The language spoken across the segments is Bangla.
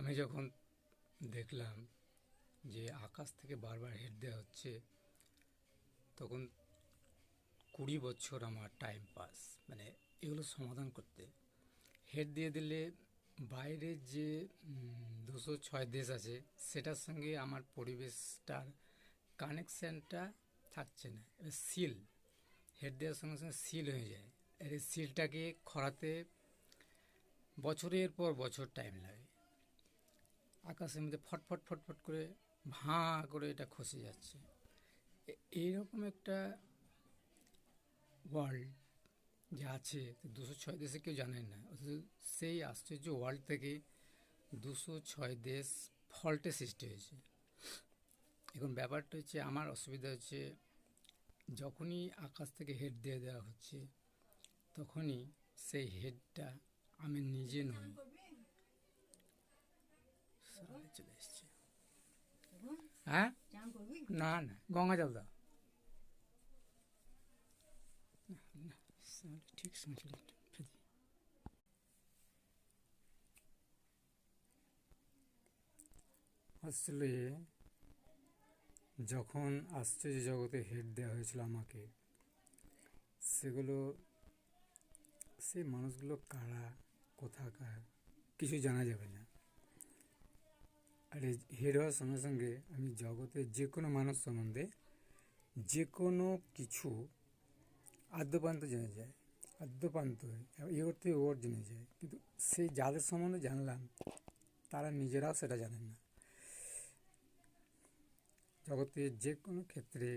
আমি যখন দেখলাম যে আকাশ থেকে বারবার হেড দেওয়া হচ্ছে, তখন 20 বছর আমার টাইম পাস, মানে এগুলো সমাধান করতে। হেড দিয়ে দিলে বাইরের যে 206 দেশ আছে, সেটার সঙ্গে আমার পরিবেশটার কানেকশানটা থাকছে না। এবার সিল, হেড দেওয়ার সঙ্গে সঙ্গে সিল হয়ে যায়। আর এই সিলটাকে খরাতে বছরের পর বছর টাইম লাগে। আকাশের মধ্যে ফটফট ফটফট করে ভাঁ করে এটা খসে যাচ্ছে। এইরকম একটা ওয়ার্ল্ড যে আছে, 206 দেশে কেউ জানেন না, অথচ সেই আশ্চর্য ওয়ার্ল্ড থেকে 206 দেশ ফল্টে সৃষ্টি হয়েছে। এখন ব্যাপারটা হচ্ছে, আমার অসুবিধা হচ্ছে যখনই আকাশ থেকে হেড দিয়ে দেওয়া হচ্ছে, তখনই সেই হেডটা আমি নিজে নই। চলে এসছে। হ্যাঁ, না না, গঙ্গা জল দাও। ঠিক শুনছিল। আসলে যখন আশ্চর্য জগতে হেড দেওয়া হয়েছিল আমাকে, সেগুলো, সেই মানুষগুলো কারা, কোথাকার, কিছু জানা যাবে না। আর এই হেড হওয়ার সঙ্গে সঙ্গে আমি জগতের যে কোনো মানুষ সম্বন্ধে যে কোনো কিছু আদ্যপান্ত জেনে যায়, আদ্যপান্ত এর থেকে ওর জেনে যায়। কিন্তু সেই যাদের সম্বন্ধে জানলাম, তারা নিজেরাও সেটা জানেন না। জগতের যে কোনো ক্ষেত্রে,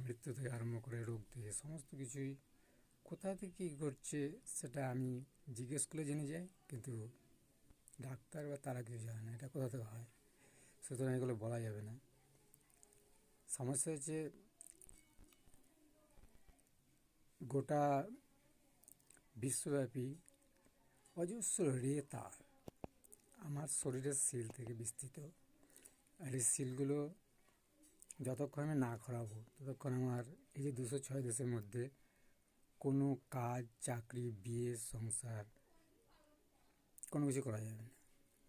মৃত্যু থেকে আরম্ভ করে রোগ থেকে সমস্ত কিছুই কোথা থেকে কী ঘটছে সেটা আমি জিজ্ঞেস করলে জেনে যাই, কিন্তু ডাক্তার বা তারা কিছু জানে না এটা কোথা থেকে হয়। সুতরাং এগুলো বলা যাবে না। সমস্যা হচ্ছে, গোটা বিশ্বব্যাপী অজস্র রে তার আমার শরীরের সিল থেকে বিস্তৃত। আর এই সিলগুলো যতক্ষণ আমি না খরাবো, ততক্ষণ আমার এই যে 206 দেশের মধ্যে কোনো কাজ, চাকরি, বিয়ে, সংসার কোনো কিছু করা যাবে না।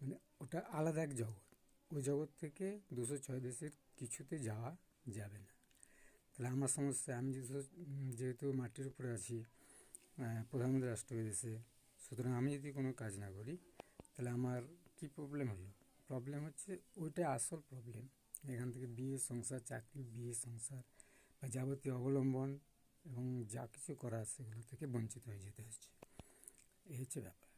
মানে ওটা আলাদা এক জগৎ। ওই জগৎ থেকে 206 দেশের কিছুতে যাওয়া যাবে না। তাহলে আমার সমস্যা, আমি যেহেতু মাটির উপরে আছি, প্রধানমন্ত্রী রাষ্ট্রপতি দেশে, সুতরাং আমি যদি কোনো কাজ না করি, তাহলে আমার কী প্রবলেম হলো? প্রবলেম হচ্ছে, ওইটাই আসল প্রবলেম। এখান থেকে বিয়ে, সংসার, চাকরি, বিয়ে, সংসার বা যাবতীয় অবলম্বন এবং যা কিছু করা সেগুলো থেকে বঞ্চিত হয়ে যেতে হচ্ছে। এই হচ্ছে ব্যাপার।